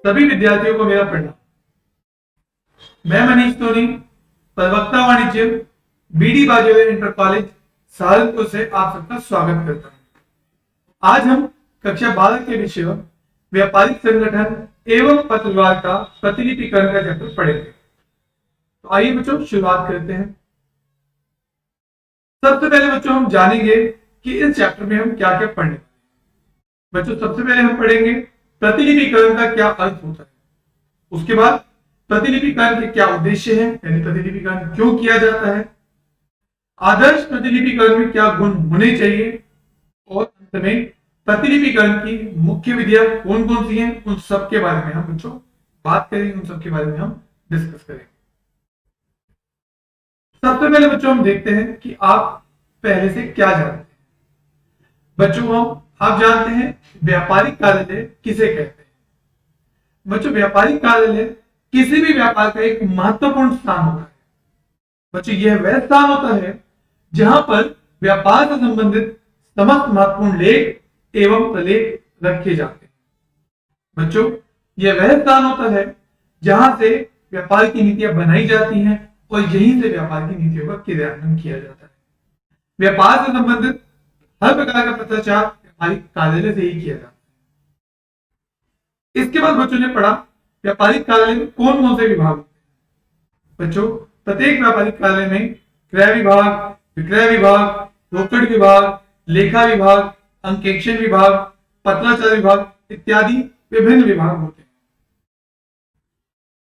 सभी विद्यार्थियों को मेरा प्रणाम। मैं मनीष सोनी, प्रवक्ता वाणिज्य, BD Bajoria inter college Saharanpur से आप सबका स्वागत करता हूं। आज हम कक्षा 12 के विषय व्यापारिक संगठन एवं पत्रव्यवहार का प्रतिलिपिकरण का चैप्टर पढ़ेंगे। तो आइए बच्चों शुरुआत करते हैं। सबसे पहले बच्चों हम जानेंगे कि इस चैप्टर में हम क्या क्या पढ़ने वाले हैं। बच्चों सबसे पहले हम पढ़ेंगे प्रतिलिपिकरण का क्या अर्थ होता है, उसके बाद प्रतिलिपिकरण के क्या उद्देश्य हैं, यानी प्रतिलिपिकरण क्यों किया जाता है, आदर्श प्रतिलिपिकरण में क्या गुण होने चाहिए, और अंत में प्रतिलिपिकरण की मुख्य विधियां कौन कौन सी हैं, उन सब के बारे में हम बच्चों बात करेंगे, उन सब के बारे में हम डिस्कस करेंगे। सबसे पहले बच्चों हम देखते हैं कि आप पहले से क्या जानते हैं। बच्चों आप जानते हैं व्यापारिक कार्यालय किसे कहते हैं। बच्चों व्यापारिक कार्यालय किसी भी व्यापार का एक महत्वपूर्ण स्थान होता है। बच्चों यह वह स्थान होता है जहां पर व्यापार से संबंधित समस्त महत्वपूर्ण लेख एवं प्रलेख रखे जाते हैं। बच्चों यह वह स्थान होता है जहां से व्यापार की नीतियां बनाई जाती हैं और यहीं से व्यापार की नीतियों का क्रियान्वयन किया जाता है। व्यापार से संबंधित हर प्रकार का पत्राचार व्यापारिक कार्यालय से ही किया जाता है। इसके बाद बच्चों ने पढ़ा व्यापारिक कार्यालय में कौन कौन से विभाग होते हैं। बच्चों प्रत्येक व्यापारिक कार्यालय में क्रय विभाग, विक्रय विभाग, रोकड़ विभाग, लेखा विभाग, अंकेक्षण विभाग, पत्राचार विभाग इत्यादि विभिन्न विभाग होते हैं।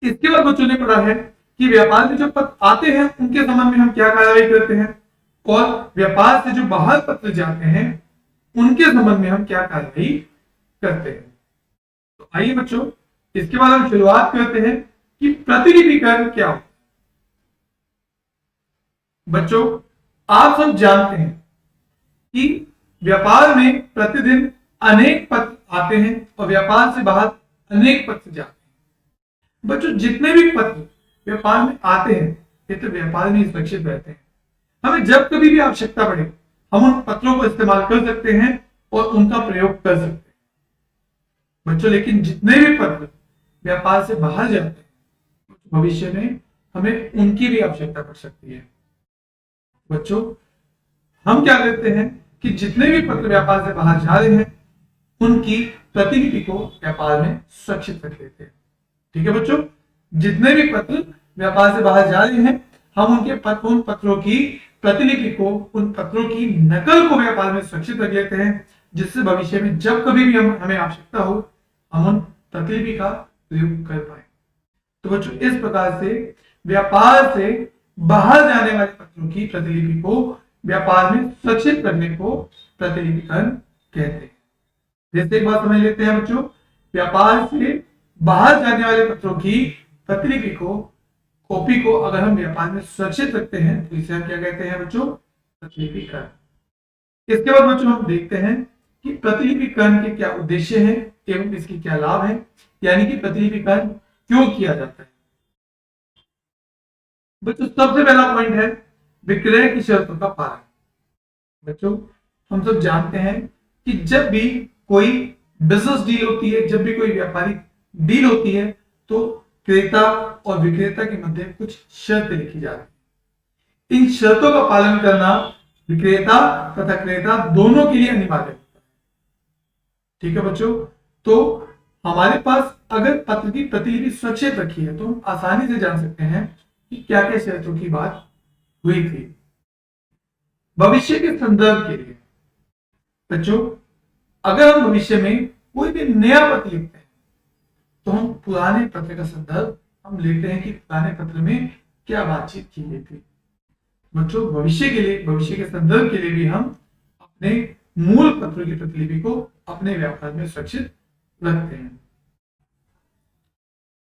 इसके बाद बच्चों ने पढ़ा है कि व्यापार में जो पत्र आते हैं उनके संबंध में हम क्या कार्रवाई करते हैं, और व्यापार से जो बाहर पत्र जाते हैं उनके संबंध में हम क्या कार्रवाई करते हैं। तो आइए बच्चों इसके बाद हम शुरुआत करते हैं कि प्रतिलिपिकरण क्या होता है। बच्चों आप सब जानते हैं कि व्यापार में प्रतिदिन अनेक पत्र आते हैं और व्यापार से बाहर अनेक पत्र जाते हैं। बच्चों जितने भी पत्र व्यापार में आते हैं ये तो व्यापार में सुरक्षित रहते हैं। हमें जब कभी भी आवश्यकता पड़े हम उन पत्रों को इस्तेमाल कर सकते हैं और उनका प्रयोग कर सकते हैं। बच्चों लेकिन जितने भी पत्र व्यापार से बाहर जाते हैं भविष्य में हमें उनकी भी आवश्यकता पड़ सकती है। बच्चों हम क्या करते हैं कि जितने भी पत्र व्यापार से बाहर जा रहे हैं उनकी प्रतिलिपि को व्यापार में सुरक्षित रख लेते हैं। ठीक है बच्चों, जितने भी पत्र व्यापार से बाहर जा रहे हैं हम उन पत्रों की प्रतिलिपि को, उन पत्रों की नकल को व्यापार में सुरक्षित रख लेते हैं, जिससे भविष्य में जब कभी भी हमें आवश्यकता हो हम उन प्रतिलिपि का प्रयोग कर पाए। तो बच्चों इस प्रकार से व्यापार से बाहर जाने वाले पत्रों की प्रतिलिपि को व्यापार में सुरक्षित करने को प्रतिलिपिकरण कहते हैं। जैसे एक बात समझ लेते हैं बच्चों, व्यापार से बाहर जाने वाले पत्रों की प्रतिलिपि को, कॉपी को अगर हम व्यापार में सुरक्षित रखते हैं तो इसे हम क्या कहते हैं बच्चों, प्रतिलिपिकरण। इसके बाद बच्चों हम देखते हैं कि प्रतिलिपिकरण के क्या उद्देश्य हैं एवं इसके क्या लाभ हैं, यानी कि प्रतिलिपिकरण क्यों किया जाता है। बच्चों सबसे पहला पॉइंट है विक्रय की शर्तों का पालन। बच्चों हम सब जानते हैं कि जब भी कोई बिजनेस डील होती है, जब भी कोई व्यापारिक डील होती है तो क्रेता और विक्रेता के मध्य कुछ शर्तें लिखी जाती है। इन शर्तों का पालन करना विक्रेता तथा क्रेता दोनों के लिए अनिवार्य होता है। ठीक है बच्चों, तो हमारे पास अगर पत्र की प्रतिलिपि सुरक्षित रखी है तो हम आसानी से जान सकते हैं कि क्या क्या शर्तों की बात हुई थी। भविष्य के संदर्भ के लिए बच्चों अगर हम भविष्य में कोई भी नया पत्र लिखते हैं तो हम पुराने पत्र का संदर्भ हम लेते हैं कि पुराने पत्र में क्या बातचीत की गई थी। बच्चों भविष्य के लिए, भविष्य के संदर्भ के लिए भी हम अपने मूल पत्र की प्रतिलिपि को अपने व्यापार में सुरक्षित रखते हैं।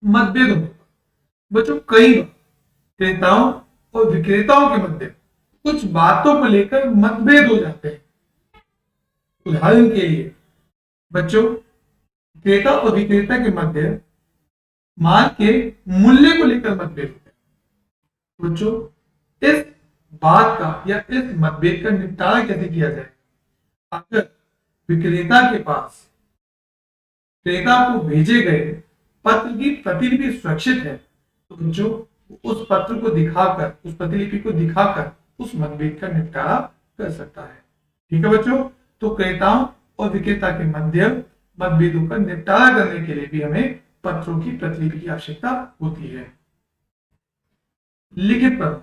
मतभेद होने पर बच्चों कई बार क्रेताओं और विक्रेताओं के मध्य कुछ बातों को लेकर मतभेद हो जाते हैं। उदाहरण के लिए बच्चों क्रेता और विक्रेता के मध्य माल के मूल्य को लेकर मतभेद होते हैं। बच्चों इस बात का या इस मतभेद का निपटारा कैसे किया जाए। अगर विक्रेता के पास क्रेता को भेजे गए पत्र की प्रतिलिपि सुरक्षित है तो बच्चों उस पत्र को दिखाकर, उस प्रतिलिपि को दिखाकर उस मतभेद का निपटारा कर सकता है। ठीक है बच्चों, तो क्रेताओं और विक्रेता के मध्य मतभेदों का निपटारा करने के लिए भी हमें पत्रों की प्रतिलिपि की आवश्यकता होती है। लिखित पत्र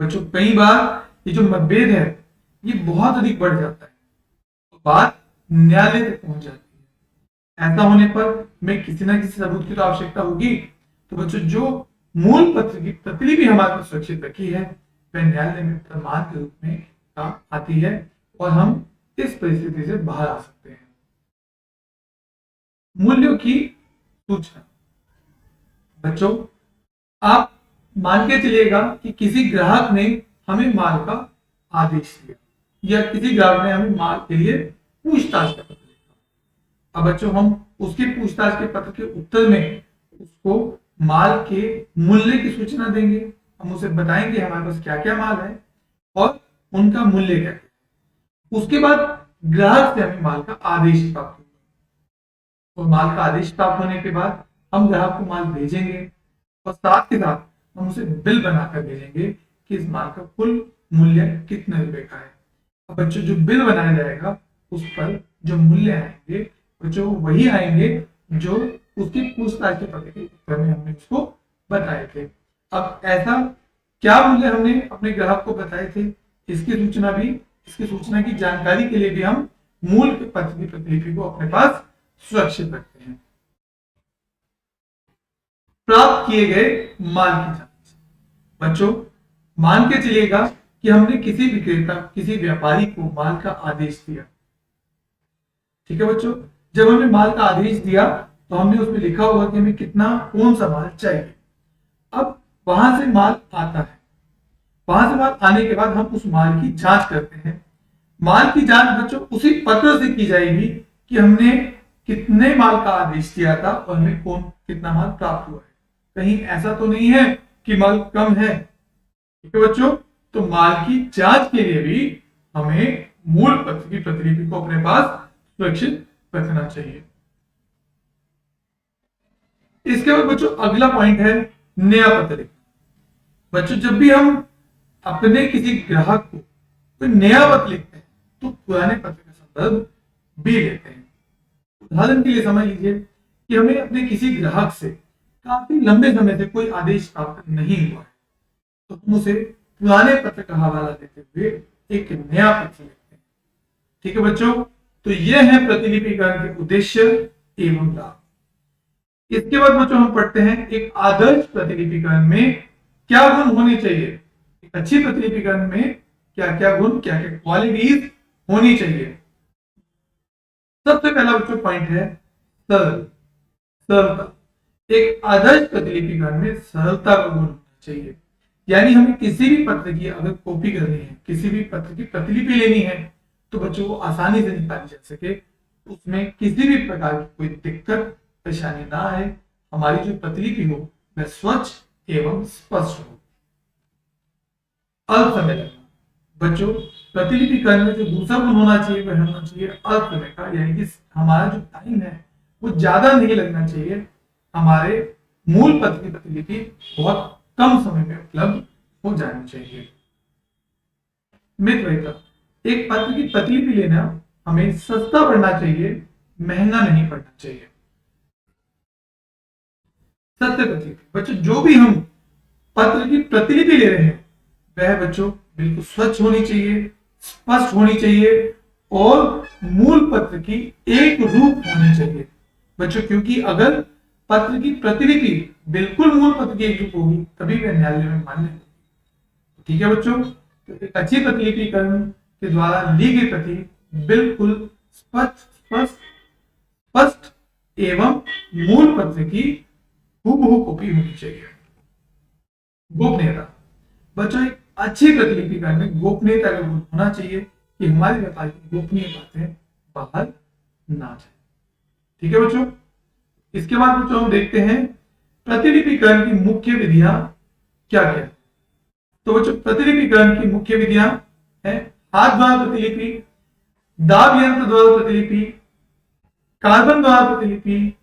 बच्चों, कई बार ये जो मतभेद है ये बहुत अधिक बढ़ जाता है तो बात न्यायालय तक पहुंच जाती है। ऐसा होने पर में किसी ना किसी सबूत की तो आवश्यकता होगी। तो बच्चों जो मूल पत्र की प्रतिलिपि हमारे पास सुरक्षित रखी है वह न्यायालय में प्रमाण के रूप में काम आती है और हम इस परिस्थिति से बाहर आ सकते हैं। मूल्यों की सूचना बच्चों, आप मान के चलिएगा कि किसी ग्राहक ने हमें माल का आदेश दिया या किसी ग्राहक ने हमें माल के लिए पूछताछ का पत्र लिखा। अब बच्चों हम उसके पूछताछ के पत्र के उत्तर में उसको माल के मूल्य की सूचना देंगे। हम उसे बताएंगे हमारे पास क्या क्या माल है और उनका मूल्य क्या है। उसके बाद ग्राहक से हमें माल का आदेश प्राप्त होगा और माल का आदेश प्राप्त होने के बाद हम ग्राहक को माल भेजेंगे और साथ के साथ हम उसे बिल बनाकर भेजेंगे कि इस माल का कुल मूल्य कितने रुपए का है। अब बच्चों जो बिल बनाया जाएगा उस पर जो मूल्य आएंगे बच्चों वही आएंगे जो उसकी पूछताछ के पत्र के उत्तर में हमने उसको बताए थे। अब ऐसा क्या मूल्य हमने अपने ग्राहक को बताए थे, इसकी सूचना की जानकारी के लिए भी हम मूल के पत्र की प्रतिलिपि को अपने पास सुरक्षित रखते हैं। प्राप्त किए गए माल की जांच बच्चों, मान के चलिएगा कि हमने किसी विक्रेता, किसी व्यापारी को माल का आदेश दिया। ठीक है बच्चों, जब हमने माल का आदेश दिया तो हमने उसमें लिखा होगा कि हमें कितना कौन सा माल चाहिए। अब वहां से माल आता है, वहां से माल आने के बाद हम उस माल की जांच करते हैं। माल की जांच बच्चों उसी पत्र से की जाएगी कि हमने कितने माल का आदेश दिया था और हमें कितना माल प्राप्त हुआ है। कहीं ऐसा तो नहीं है कि माल कम है। ठीक है बच्चों, तो माल की जांच के लिए भी हमें मूल पत्र की प्रतिलिपि को अपने पास सुरक्षित रखना चाहिए। इसके बाद बच्चों अगला पॉइंट है नया पत्र लिखना। बच्चों जब भी हम अपने किसी ग्राहक को कोई नया पत्र लिखते हैं तो पुराने पत्र का संदर्भ भी लेते हैं। उदाहरण के लिए समझ लीजिए कि हमें अपने किसी ग्राहक से काफी लंबे समय से कोई आदेश प्राप्त नहीं हुआ है तो हम उसे पुराने पत्र का हवाला देते हुए एक नया पत्र लिखते हैं। ठीक है बच्चों, तो यह है प्रतिलिपिकरण के उद्देश्य एवं लाभ। इसके बाद बच्चों हम पढ़ते हैं एक आदर्श प्रतिलिपिकरण में क्या गुण होने चाहिए। एक अच्छी प्रतिलिपिकरण में क्या क्या गुण, क्या क्या क्वालिटीज होनी चाहिए। सबसे पहला बच्चों पॉइंट है सरलता। एक आदर्श प्रतिलिपिकरण में सरलता का गुण होना चाहिए। यानी हमें किसी भी पत्र की अगर कॉपी करनी है, किसी भी पत्र की प्रतिलिपि लेनी है तो बच्चों को आसानी से निकाली जा सके, उसमें किसी भी प्रकार की कोई दिक्कत परेशानी ना आए, हमारी जो प्रतिलिपि हो वह स्वच्छ एवं स्पष्ट हो। अल्प समय लगना बच्चों, प्रतिलिपिकरण में जो दूसरा गुण होना चाहिए वह होना चाहिए अल्प समय का, यानी कि हमारा जो टाइम है वो ज्यादा नहीं लगना चाहिए। हमारे मूल पत्र की प्रतिलिपि बहुत कम समय में उपलब्ध हो जानी चाहिए। मितव्ययिता, एक पत्र की प्रतिलिपि लेना हमें सस्ता पड़ना चाहिए, महंगा नहीं पड़ना चाहिए। सत्य प्रतिलिपि बच्चों, जो भी हम पत्र की प्रतिलिपि ले रहे हैं वह बच्चों बिल्कुल स्वच्छ होनी चाहिए, स्पष्ट होनी चाहिए और मूल पत्र की एक रूप होनी चाहिए बच्चों, क्योंकि अगर पत्र की प्रतिलिपि बिल्कुल मूल पत्र की एक रूप होगी तभी वह न्यायालय में मान्य होगी। ठीक है बच्चों, तो एक अच्छी प्रतिलिपिकरण के द्वारा ली गई प्रति बिल्कुल स्पष्ट एवं मूल पत्र की हूबहू कॉपी होनी चाहिए। गोपनीयता बच्चों, एक अच्छी प्रतिलिपिकरण में गोपनीयता का गुण होना चाहिए कि हमारे व्यापार की गोपनीय बातें बाहर ना जाए। ठीक है बच्चों, इसके बाद बच्चों हम देखते हैं प्रतिलिपिकरण की मुख्य विधियां क्या क्या है। तो बच्चों प्रतिलिपिकरण की मुख्य विधियां है हाथ द्वारा प्रतिलिपि, दाब यंत्र द्वारा प्रतिलिपि, कार्बन द्वारा प्रतिलिपि,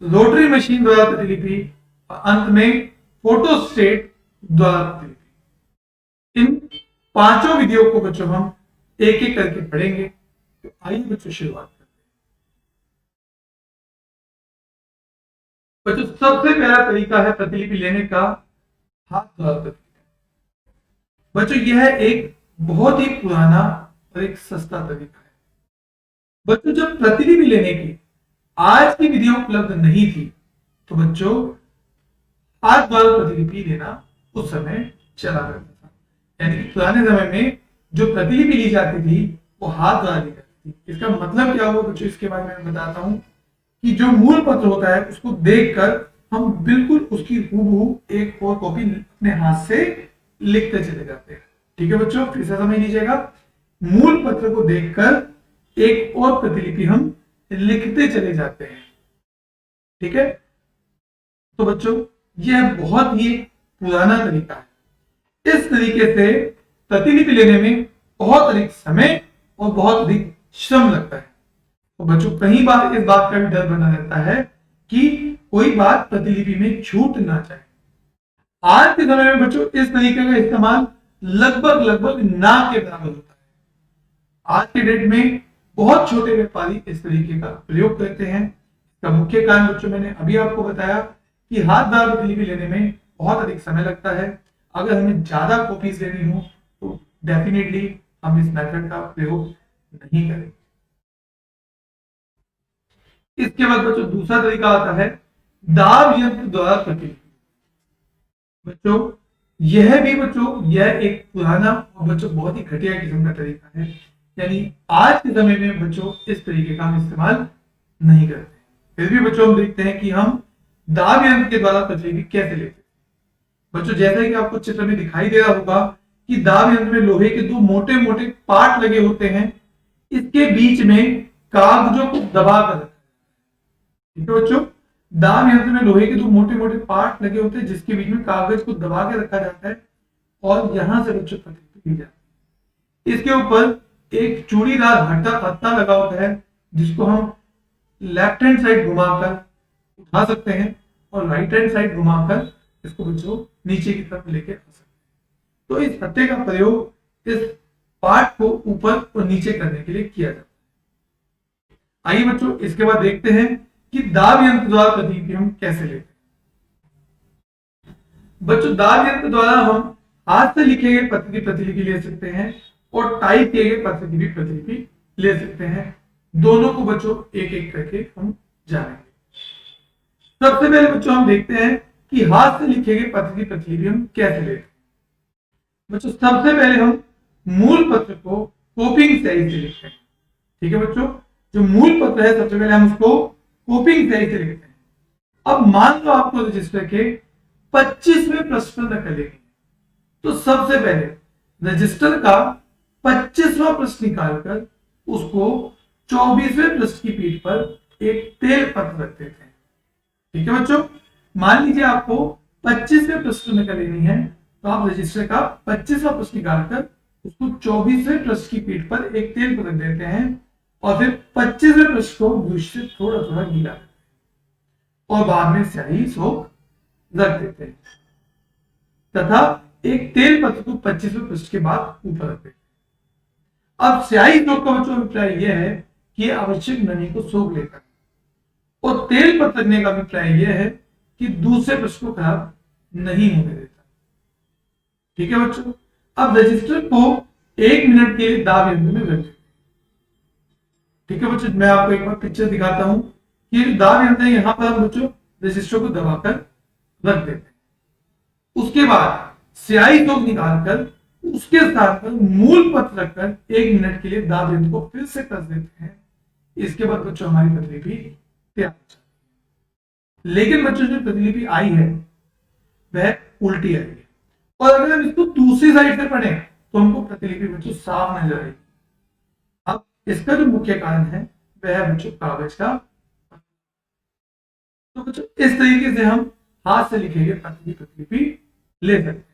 रोटरी मशीन द्वारा प्रतिलिपि और अंत में फोटोस्टेट द्वारा प्रतिलिपि। इन पांचों विधियों को बच्चों हम एक एक करके पढ़ेंगे। तो आइए बच्चों शुरुआत करते हैं। बच्चों सबसे पहला तरीका है प्रतिलिपि लेने का हाथ द्वारा प्रतिलिपि। बच्चों यह एक बहुत ही पुराना और एक सस्ता तरीका है। बच्चों जब प्रतिलिपि लेने की आज की विधियां उपलब्ध नहीं थी तो बच्चों हाथ द्वारा प्रतिलिपि लेना उस समय चला करता था। यानी कि पुराने समय में जो प्रतिलिपि ली जाती थी वो हाथ द्वारा ली जाती थी। इसका मतलब क्या हुआ बच्चों, इसके बारे में बताता हूं कि जो मूल पत्र होता है उसको देखकर हम बिल्कुल उसकी हूबहू एक और कॉपी अपने हाथ से लिखते चले जाते हैं। ठीक है बच्चों, फिर से समझ लीजिएगा। मूल पत्र को देखकर एक और प्रतिलिपि हम लिखते चले जाते हैं। ठीक है, तो बच्चों यह बहुत ही पुराना तरीका है। इस तरीके से प्रतिलिपि लेने में बहुत अधिक समय और बहुत अधिक श्रम लगता है। तो बच्चों कई बार इस बात का भी डर बना रहता है कि कोई बात प्रतिलिपि में छूट ना जाए। आज के समय में बच्चों इस तरीके का इस्तेमाल लगभग लगभग ना के बराबर होता है। आज के डेट में बहुत छोटे व्यापारी इस तरीके का प्रयोग करते हैं। इसका मुख्य कारण बच्चों मैंने अभी आपको बताया कि हाथ द्वारा प्रतिलिपि लेने में बहुत अधिक समय लगता है। अगर हमें ज्यादा कॉपीज लेनी हो तो डेफिनेटली हम इस मेथड का प्रयोग नहीं करेंगे। इसके बाद बच्चों दूसरा तरीका आता है दाब यंत्र द्वारा प्रतिलिपि। बच्चों यह भी बच्चों यह एक पुराना और बच्चों बहुत ही घटिया किस्म का तरीका है। यानी आज के समय में बच्चों इस तरीके का हम इस्तेमाल नहीं करते। फिर भी बच्चों हम देखते हैं कि हम दाब यंत्र के द्वारा प्रतिलिपि कैसे लेते हैं। बच्चों जैसा कि आपको चित्र में दिखाई दे रहा होगा कि दाब यंत्र में लोहे के दो मोटे मोटे पार्ट लगे होते हैं। इसके बीच में कागजों को दबा कर रखा है। ठीक है बच्चों, दाब यंत्र में लोहे के दो मोटे मोटे पार्ट लगे होते हैं जिसके बीच में कागज को दबा के रखा जाता है और यहां से बच्चों प्रतिलिपि ली जाती है। इसके ऊपर एक चूड़ीदार हत्था लगा होता है जिसको हम लेफ्ट हैंड साइड घुमाकर उठा सकते हैं और राइट हैंड साइड घुमाकर इसको बच्चों नीचे की तरफ लेके आ सकते हैं। तो इस हत्थे का प्रयोग इस पार्ट को ऊपर और नीचे करने के लिए किया जाता है। आइए बच्चों इसके बाद देखते हैं कि दाब यंत्र द्वारा प्रतिलिपि हम कैसे लेते हैं। बच्चों दाब यंत्र द्वारा हम हाथ से लिखे गए पत्र की प्रतिलिपि ले सकते हैं और टाइप किए गए पत्र की भी प्रतिलिपि ले सकते हैं। दोनों को बच्चों एक एक करके हम जानेंगे। सबसे पहले बच्चों हम देखते हैं कि हाथ से लिखे गए पत्र की प्रतिलिपि हम कैसे लेते हैं। बच्चों सबसे पहले हम मूल पत्र को कॉपिंग स्याही से लिखते हैं। ठीक है बच्चों, जो मूल पत्र है सबसे पहले हम उसको कॉपिंग स्याही से लिखते हैं। अब मान लो आपको रजिस्टर के 25वें पृष्ठ पर नकल लेनी है, तो सबसे पहले रजिस्टर का 25वां पृष्ठ निकालकर उसको 24वें पृष्ठ की पीठ पर एक तेल पत्र रख देते हैं। ठीक है बच्चों, मान लीजिए आपको 25वें पृष्ठ पर नकल लेनी है तो आप रजिस्टर का 25वां पृष्ठ निकालकर उसको 24वें पृष्ठ की पीठ पर एक तेल पत्र रख देते हैं और फिर 25वें पृष्ठ को ब्रश से थोड़ा थोड़ा गीला करते हैं और बाद में स्याही सोख रख देते हैं तथा एक तेल पत्र को 25वें पृष्ठ के बाद ऊपर रख देते हैं। अब स्याही सोख का बच्चों अभिप्राय यह है कि आवश्यक नमी को सोख लेता है और तेल पत्र रखने का अभिप्राय यह है कि दूसरे पृष्ठ को खराब नहीं होने देता। ठीक है बच्चों, अब रजिस्टर को 1 मिनट के लिए दाब यंत्र में रख देते हैं। ठीक है बच्चों, मैं आपको एक बार पिक्चर दिखाता हूं कि दाब यंत्र है, यहां पर हम बच्चों रजिस्टर को दबाकर रख देते हैं। उसके बाद स्याही सोख निकालकर उसके साथ मूल पत्र रखकर 1 मिनट के लिए दाब यंत्र को फिर से कस देते हैं। इसके बाद बच्चों हमारी प्रतिलिपि तैयार हो जाती है। लेकिन बच्चों जो प्रतिलिपि आई है वह उल्टी आई है और अगर हम इसको दूसरी साइड से पढ़ें तो हमको प्रतिलिपि बच्चों साफ नजर आएगी। अब इसका जो मुख्य कारण है वह है बच्चों कागज का। तो बच्चों इस तरीके से हम हाथ से लिखे गए पत्र की प्रतिलिपि ले सकते हैं।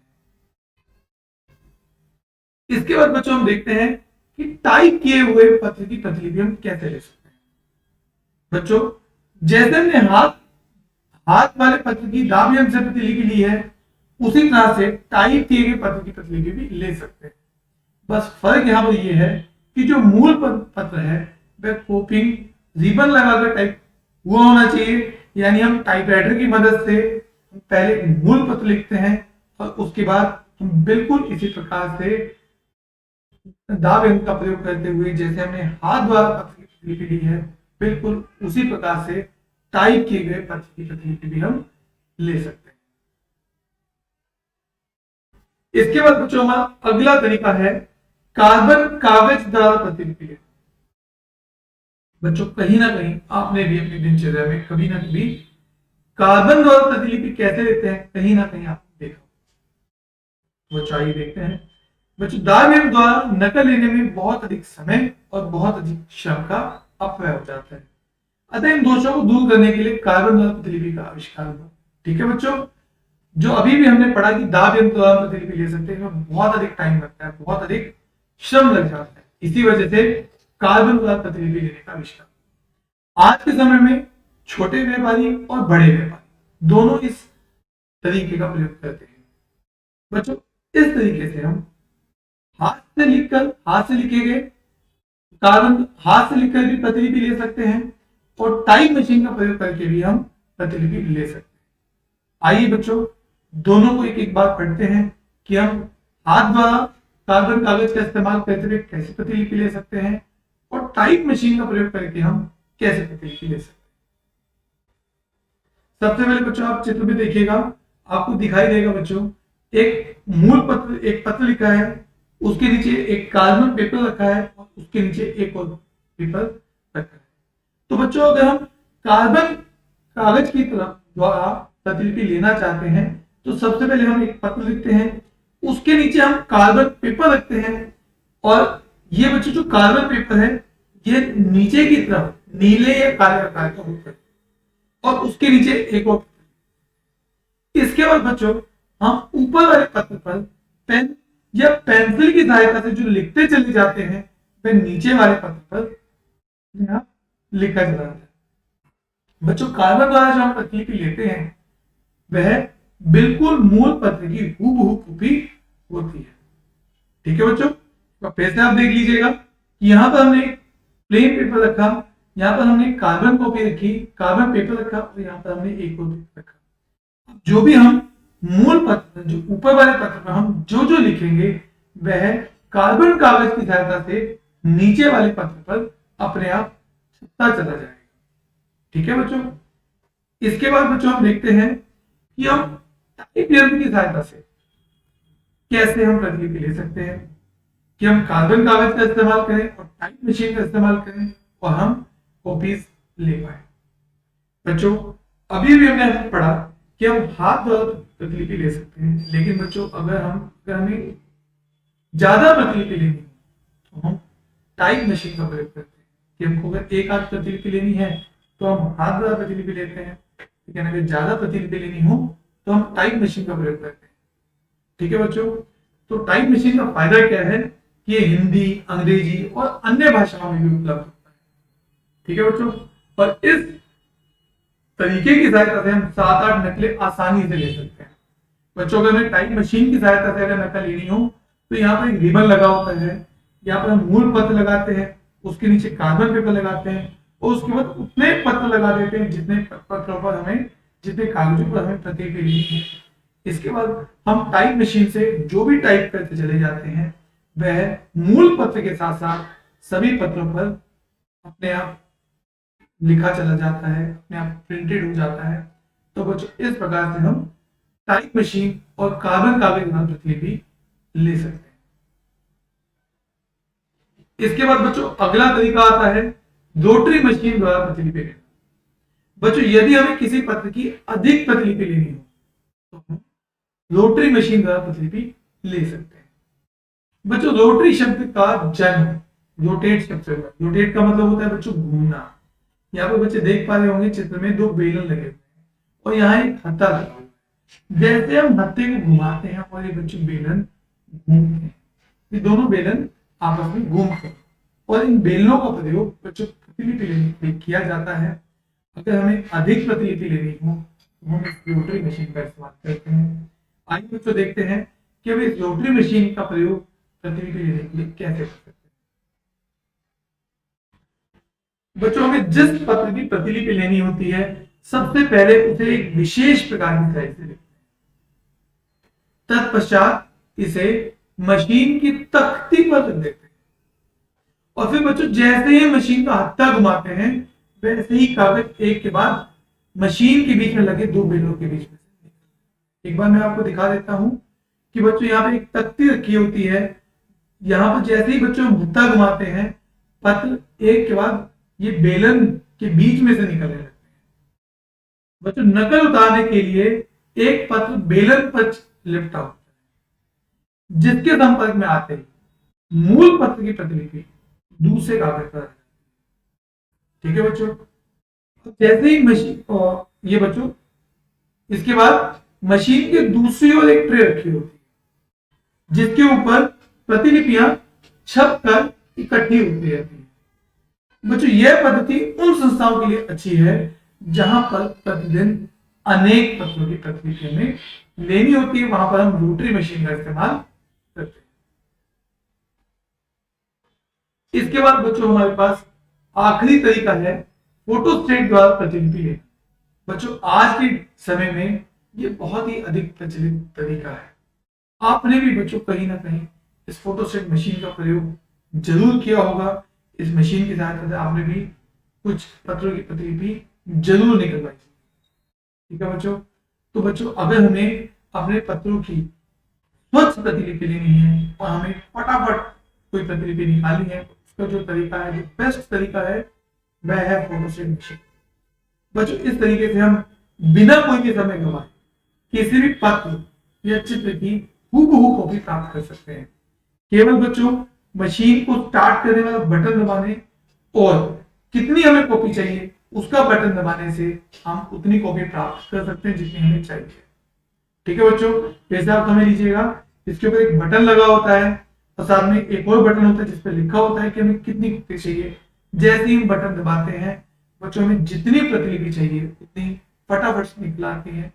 इसके बाद बच्चों हम देखते हैं कि टाइप किए हुए पत्र की प्रतिलिपि हम कैसे ले सकते हैं। बच्चों जैसे हमने हाथ हाथ वाले पत्र की दाब यंत्र से प्रतिलिपि ली है, उसी तरह से टाइप किए गए पत्र की प्रतिलिपि भी ले सकते हैं। बस फर्क यहाँ पर यह है कि जो मूल पत्र है वह कोपिंग रिबन लगाकर टाइप हुआ होना चाहिए, यानी हम टाइपराइटर की मदद से पहले मूल पत्र लिखते हैं और उसके बाद हम बिल्कुल इसी प्रकार से दाब यंत्र का प्रयोग करते हुए, जैसे हमने हाथ द्वारा पत्र की प्रतिलिपि ली है, बिल्कुल उसी प्रकार से टाइप किए गए पत्र की प्रतिलिपि भी हम ले सकते हैं। इसके बाद बच्चों हमारा अगला तरीका है कार्बन कागज द्वारा प्रतिलिपि लेना। बच्चों कहीं ना कहीं आपने भी अपनी दिनचर्या में कभी ना कभी कार्बन द्वारा प्रतिलिपि कैसे लेते हैं, कहीं ना कहीं आपने देखा, वो चाहिए देखते हैं। बच्चों दाब यंत्र द्वारा नकल लेने में बहुत अधिक समय और बहुत अधिक श्रम का अपव्यय हो जाता है, अतः इन दोषों को दूर करने के लिए कार्बन द्वारा प्रतिलिपि का आविष्कार हुआ। ठीक है बच्चों, जो अभी भी हमने पढ़ा कि दाब यंत्र द्वारा प्रतिलिपि ले सकते हैं, बहुत अधिक टाइम लगता है, बहुत अधिक श्रम लग जाता है, इसी वजह से कार्बन द्वारा प्रतिलिपि लेने का आविष्कार। आज के समय में छोटे व्यापारी और बड़े व्यापारी दोनों इस तरीके का प्रयोग करते हैं। बच्चों इस तरीके से हम हाथ से लिखे गए कार्बन हाथ से लिखकर भी प्रतिलिपि ले सकते हैं और टाइप मशीन का प्रयोग करके भी हम प्रतिलिपि ले सकते हैं। आइए बच्चों दोनों को एक एक बार पढ़ते हैं कि हम हाथ द्वारा कार्बन कागज का इस्तेमाल करते हुए कैसे प्रतिलिपि ले सकते हैं और टाइप मशीन का प्रयोग करके हम कैसे प्रतिलिपि ले सकते हैं। सबसे पहले बच्चों आप चित्र में देखिएगा, आपको दिखाई देगा बच्चों एक मूल पत्र, एक पत्र लिखा है, उसके नीचे एक कार्बन पेपर रखा है और उसके नीचे एक और पेपर रखा है। तो बच्चों अगर हम कार्बन कागज की तरफ द्वारा प्रतिलिपि लेना चाहते हैं तो सबसे पहले हम एक पत्र लिखते हैं, उसके नीचे हम कार्बन पेपर रखते हैं और ये बच्चों जो कार्बन पेपर है ये नीचे की तरफ नीले या काले आकार का होता है और उसके नीचे एक और। इसके बाद बच्चों हम ऊपर वाले पत्र पर पेन या पेंसिल की सहायता से जो लिखते चले जाते हैं वह नीचे वाले पत्र पर लिखा चला जाता है। बच्चों कार्बन द्वारा जो हम प्रतिलिपि लेते हैं वह बिल्कुल मूल पत्र की हूबहू कॉपी होती है। ठीक है बच्चों, तो फिर से आप देख लीजिएगा कि यहाँ पर हमने प्लेन पेपर रखा, यहाँ पर हमने कार्बन कॉपी रखी, कार्बन पेपर रखा और यहाँ पर हमने एक और पेपर रखा। जो भी हम मूल पत्र, जो ऊपर वाले पत्र पर हम जो जो लिखेंगे वह कार्बन कागज की सहायता से नीचे वाले पत्र पर अपने आप छपता चला जाएगा। ठीक है बच्चों, इसके बाद बच्चों हम देखते हैं कि हम टाइप यंत्र की सहायता से कैसे हम प्रतिलिपि ले सकते हैं, कि हम कार्बन कागज का इस्तेमाल करें और टाइप मशीन का इस्तेमाल करें और हम कॉपीज ले पाए। बच्चों अभी भी हमने पढ़ा कि हम हाथ द्वारा प्रतिलिपि ले सकते हैं, लेकिन बच्चों अगर हमें ज्यादा प्रतिलिपि लेनी हो तो हम टाइप मशीन का प्रयोग करते हैं, कि हमको अगर एक आध प्रतिलिपि लेनी है तो हम हाथ द्वारा प्रतिलिपि लेते हैं, लेकिन अगर ज्यादा प्रतिलिपि लेनी हो तो हम टाइप मशीन का प्रयोग करते हैं। ठीक है बच्चों, तो टाइप मशीन का फायदा क्या है कि ये हिंदी, अंग्रेजी और अन्य भाषाओं में भी उपलब्ध होता है। ठीक है बच्चों, और इस तरीके की सहायता से हम 7-8 नकलें आसानी से ले सकते हैं। बच्चों अगर हमें टाइप मशीन की सहायता से अगर नकल लेनी हो तो यहाँ पर एक रिबन लगा होता है, यहाँ पर हम मूल पत्र लगाते हैं, उसके नीचे कार्बन पेपर लगाते हैं और उसके बाद उतने पत्र लगा देते हैं जितने पत्रों पर हमें, जितने कागजों पर हमें प्रतिलिपि लेनी है। इसके बाद हम टाइप मशीन से जो भी टाइप करते चले जाते हैं वह मूल पत्र के साथ साथ सभी पत्रों पर अपने आप लिखा चला जाता है, अपने आप प्रिंटेड हो जाता है। तो बच्चों इस प्रकार से हम टाइप मशीन और कार्बन कागज द्वारा प्रतिलिपि ले सकते हैं। इसके बाद बच्चों अगला तरीका आता है रोटरी मशीन द्वारा प्रतिलिपि लेना। बच्चों यदि हमें किसी पत्र की अधिक प्रतिलिपि लेनी हो तो हम रोटरी मशीन द्वारा प्रतिलिपि ले सकते हैं। बच्चों रोटरी शब्द का जन्म रोटेट शब्द से हुआ। रोटेट का मतलब होता है बच्चों घूमना। यहाँ पर बच्चे देख पा रहे होंगे चित्र में 2 बेलन लगे हुए हैं और यहाँ एक हत्था लगा हुआ है। जैसे हम हत्थे को घुमाते हैं और ये बच्चे बेलन घूमते हैं, ये दोनों बेलन आपस में घूमते हैं और इन बेलनों का प्रयोग बच्चों प्रतिलिपि लेने के लिए किया जाता है। अगर हमें अधिक प्रतिलिपि लेनी हो तो हम इस रोटरी मशीन का इस्तेमाल करते हैं। आइए बच्चों देखते हैं कि हम इस रोटरी मशीन का प्रयोग प्रतिलिपि लेने के लिए कैसे कर सकते हैं। बच्चों हमें जिस पत्र की प्रतिलिपि लेनी होती है सबसे पहले उसे एक विशेष प्रकार की स्लाइड से लिखते हैं, तत्पश्चात इसे मशीन की तख्ती पर रख देते हैं और फिर बच्चों जैसे ही मशीन का हत्था घुमाते हैं वैसे ही कागज एक के बाद मशीन के बीच में लगे दो बेलों के बीच में से। एक बार मैं आपको दिखा देता हूं कि बच्चों यहाँ पे एक तख्ती रखी होती है, यहाँ पर जैसे ही बच्चों हत्था घुमाते हैं पत्र एक के बाद ये बेलन के बीच में से निकलने लगते हैं। बच्चों नकल उतारने के लिए एक पत्र बेलन पर लिपटा होता है जिसके संपर्क में आते ही मूल पत्र की प्रतिलिपि दूसरे कागज पर। ठीक है बच्चों, जैसे ही मशीन और ये बच्चों इसके बाद मशीन के दूसरी ओर एक ट्रे रखी होती है जिसके ऊपर प्रतिलिपियां छप कर इकट्ठी होती रहती है। बच्चों यह पद्धति उन संस्थाओं के लिए अच्छी है जहां पर प्रतिदिन अनेक पत्रों की प्रतिलिपि हमें लेनी होती है, वहां पर हम रोटरी मशीन का इस्तेमाल करते हैं। इसके बाद बच्चों हमारे पास आखिरी तरीका है फोटोस्टेट द्वारा प्रतिलिपि लेना। बच्चों आज के समय में ये बहुत ही अधिक प्रचलित तरीका है। आपने भी बच्चों कहीं ना कहीं इस फोटोस्टेट मशीन का प्रयोग जरूर किया होगा। इस मशीन की सहायता से आपने भी कुछ पत्रों की प्रतिलिपि जरूर निकलवाई। ठीक है बच्चों, तो बच्चों अगर हमें अपने पत्रों की स्वच्छ प्रतिलिपि लेनी है और हमें फटाफट कोई प्रतिलिपि निकालनी है, उसका जो तरीका है, जो बेस्ट तरीका है वह है फोटोस्टेट मशीन। बच्चों इस तरीके से हम बिना कोई भी समय गंवाए किसी भी पत्र या चित्र की हूबहू कॉपी प्राप्त कर सकते हैं। केवल बच्चों मशीन को स्टार्ट करने वाला बटन दबाने और कितनी हमें कॉपी चाहिए उसका बटन दबाने से हम उतनी कॉपी प्राप्त कर सकते हैं जितनी हमें चाहिए। ठीक है बच्चों, जैसे आप समझ लीजिएगा इसके ऊपर एक बटन लगा होता है और साथ में एक और बटन होता है जिसपे लिखा होता है कि हमें कितनी कॉपी चाहिए। जैसे ही हम बटन दबाते हैं बच्चों हमें जितनी प्रतिलिपि चाहिए उतनी फटाफट से निकल आती है,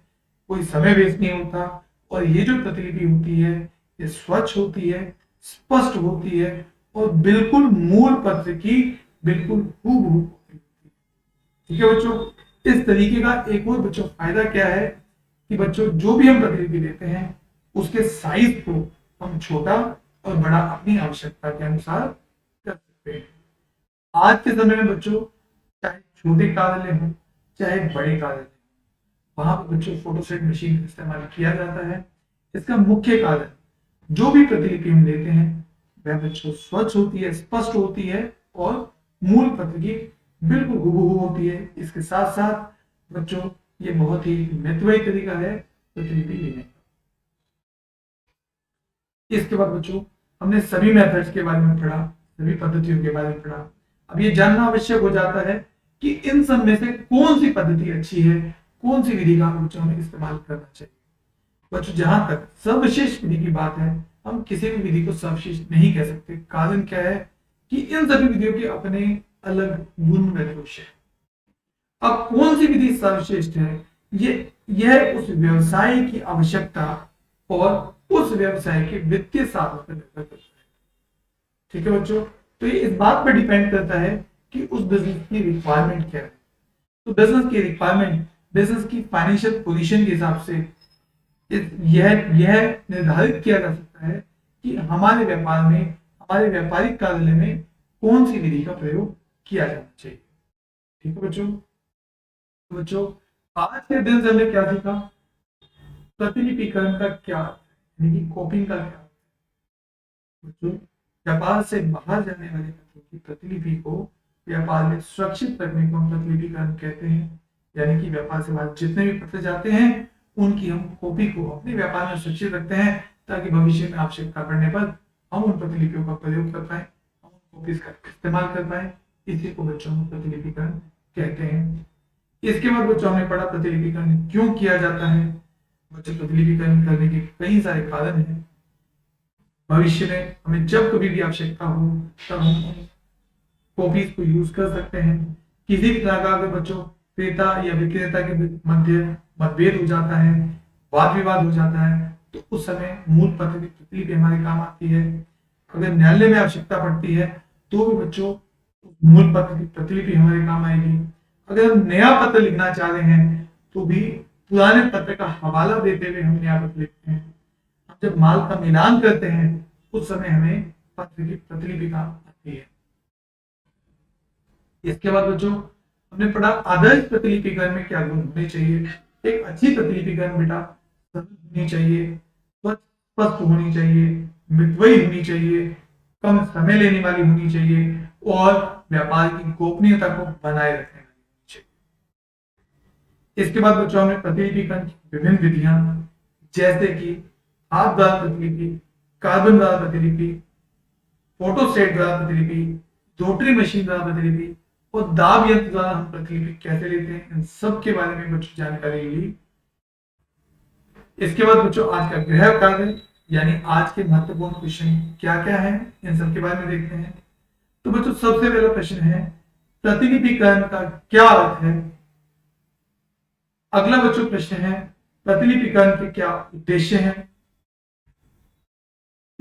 कोई समय वेस्ट नहीं होता और ये जो प्रतिलिपि होती है ये स्वच्छ होती है, स्पष्ट होती है और बिल्कुल मूल पत्र की बिल्कुल हूबहू होती है। ठीक है बच्चों, इस तरीके का एक और बच्चों फायदा क्या है कि बच्चों जो भी हम प्रतिलिपि देते हैं उसके साइज को हम छोटा और बड़ा अपनी आवश्यकता के अनुसार कर सकते हैं। आज के समय में बच्चों चाहे छोटे कागज हो चाहे बड़े कागज हो, वहां पर बच्चों फोटोस्टेट मशीन का इस्तेमाल किया जाता है। इसका मुख्य कारण जो भी प्रतिलिपि हम लेते हैं वह बच्चों स्वच्छ होती है, स्पष्ट होती है और मूल पत्र की बिल्कुल हूबहू होती है। इसके साथ साथ बच्चों ये बहुत ही मितव्ययी तरीका है प्रतिलिपि लेने का। इसके बाद बच्चों हमने सभी मेथड्स के बारे में पढ़ा, सभी पद्धतियों के बारे में पढ़ा। अब ये जानना आवश्यक हो जाता है कि इन सब में से कौन सी पद्धति अच्छी है, कौन सी विधि का बच्चों हमें इस्तेमाल करना चाहिए। बच्चों जहां तक सर्वश्रेष्ठ विधि की बात है हम किसी भी विधि को सर्वश्रेष्ठ नहीं कह सकते। कारण क्या है कि इन सभी विधियों के अपने अलग गुण व दोष है। अब कौन सी विधि सर्वश्रेष्ठ है यह उस व्यवसाय की आवश्यकता और उस व्यवसाय के वित्तीय साधन पर निर्भर करता है। ठीक है बच्चों, तो ये इस बात पर डिपेंड करता है कि उस बिजनेस की रिक्वायरमेंट क्या है। तो बिजनेस की रिक्वायरमेंट बिजनेस की फाइनेंशियल पोजीशन के हिसाब से यह निर्धारित किया जा सकता है कि हमारे व्यापार में, हमारे व्यापारिक कार्यालय में कौन सी विधि का प्रयोग किया जाना चाहिए। ठीक है बच्चों, तो बच्चों आज के दिन से हमने क्या सीखा, प्रतिलिपिकरण का क्या यानी कि कॉपिंग का क्या। बच्चों व्यापार से बाहर जाने वाले पत्रों की प्रतिलिपि को व्यापार में सुरक्षित रखने को हम प्रतिलिपिकरण कहते हैं। यानी कि व्यापार से बाहर जितने भी पत्र जाते हैं उनकी हम कॉपी को अपने व्यापार में सुरक्षित रखते हैं ताकि भविष्य में आवश्यकता पड़ने पर हम उन प्रतिलिपियों का प्रयोग कर पाए, हम उन कॉपीज का इस्तेमाल कर पाए। इसी को बच्चों को प्रतिलिपिकरण कहते हैं। इसके बाद बच्चों हमने पढ़ा प्रतिलिपिकरण क्यों किया जाता है। बच्चों प्रतिलिपिकरण करने के कई सारे कारण हैं। भविष्य में हमें जब कभी भी आवश्यकता हो तब हम कॉपीज को यूज कर सकते हैं। किसी भी तरह का अगर बच्चों क्रेता या विक्रेता के मध्य मतभेद हो जाता है, वाद विवाद हो जाता है, तो उस समय मूल पत्र की प्रतिलिपि हमारे काम आती है। अगर न्यायालय में आवश्यकता पड़ती है तो भी बच्चों मूल पत्र की प्रतिलिपि हमारे काम आएगी। अगर हम नया पत्र लिखना चाह रहे हैं तो भी पुराने पत्र का हवाला देते हुए हम नया पत्र लिखते हैं। जब माल का मिलान करते हैं उस समय हमें पत्र की प्रतिलिपि काम आती है। इसके बाद बच्चों हमने पढ़ा आदर्श प्रतिलिपिकरण में क्या गुण होने चाहिए। एक अच्छी प्रतिलिपिकरण बेटा सरल होनी चाहिए, स्पष्ट होनी चाहिए, मितव्ययी होनी चाहिए, कम समय लेने वाली होनी चाहिए और व्यापार की गोपनीयता को बनाए रखने वाली होनी चाहिए। इसके बाद बच्चों हमने प्रतिलिपिकरण की विभिन्न विधियां जैसे कि हाथ द्वारा प्रतिलिपि, कार्बन द्वारा प्रतिलिपि, फोटोस्टेट द्वारा प्रतिलिपि, रोटरी मशीन द्वारा प्रतिलिपि और दाब यंत्र द्वारा हम प्रतिलिपि कैसे लेते हैं, इन सब के बारे में बच्चों जानकारी ली। इसके बाद बच्चों आज का गृह कार्य यानी आज के महत्वपूर्ण क्वेश्चन क्या क्या है, इन सब के बारे में देखते हैं। तो बच्चों सबसे पहला प्रश्न है प्रतिलिपिकरण का क्या अर्थ है। अगला बच्चों प्रश्न है प्रतिलिपिकरण के क्या उद्देश्य हैं।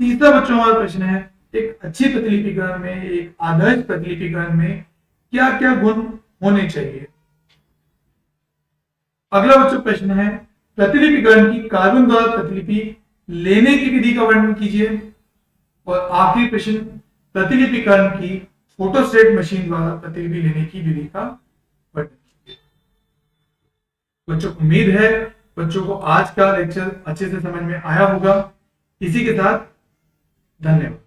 तीसरा बच्चों हमारा प्रश्न है एक अच्छी प्रतिलिपिकरण में, एक आदर्श प्रतिलिपिकरण में क्या क्या गुण होने चाहिए। अगला बच्चों प्रश्न है प्रतिलिपिकरण की कार्बन द्वारा प्रतिलिपि लेने की विधि का वर्णन कीजिए। और आखिरी प्रश्न प्रतिलिपिकरण की फोटोस्टेट मशीन द्वारा प्रतिलिपि लेने की विधि का वर्णन कीजिए। बच्चों उम्मीद है बच्चों को आज का लेक्चर अच्छे से समझ में आया होगा। इसी के साथ धन्यवाद।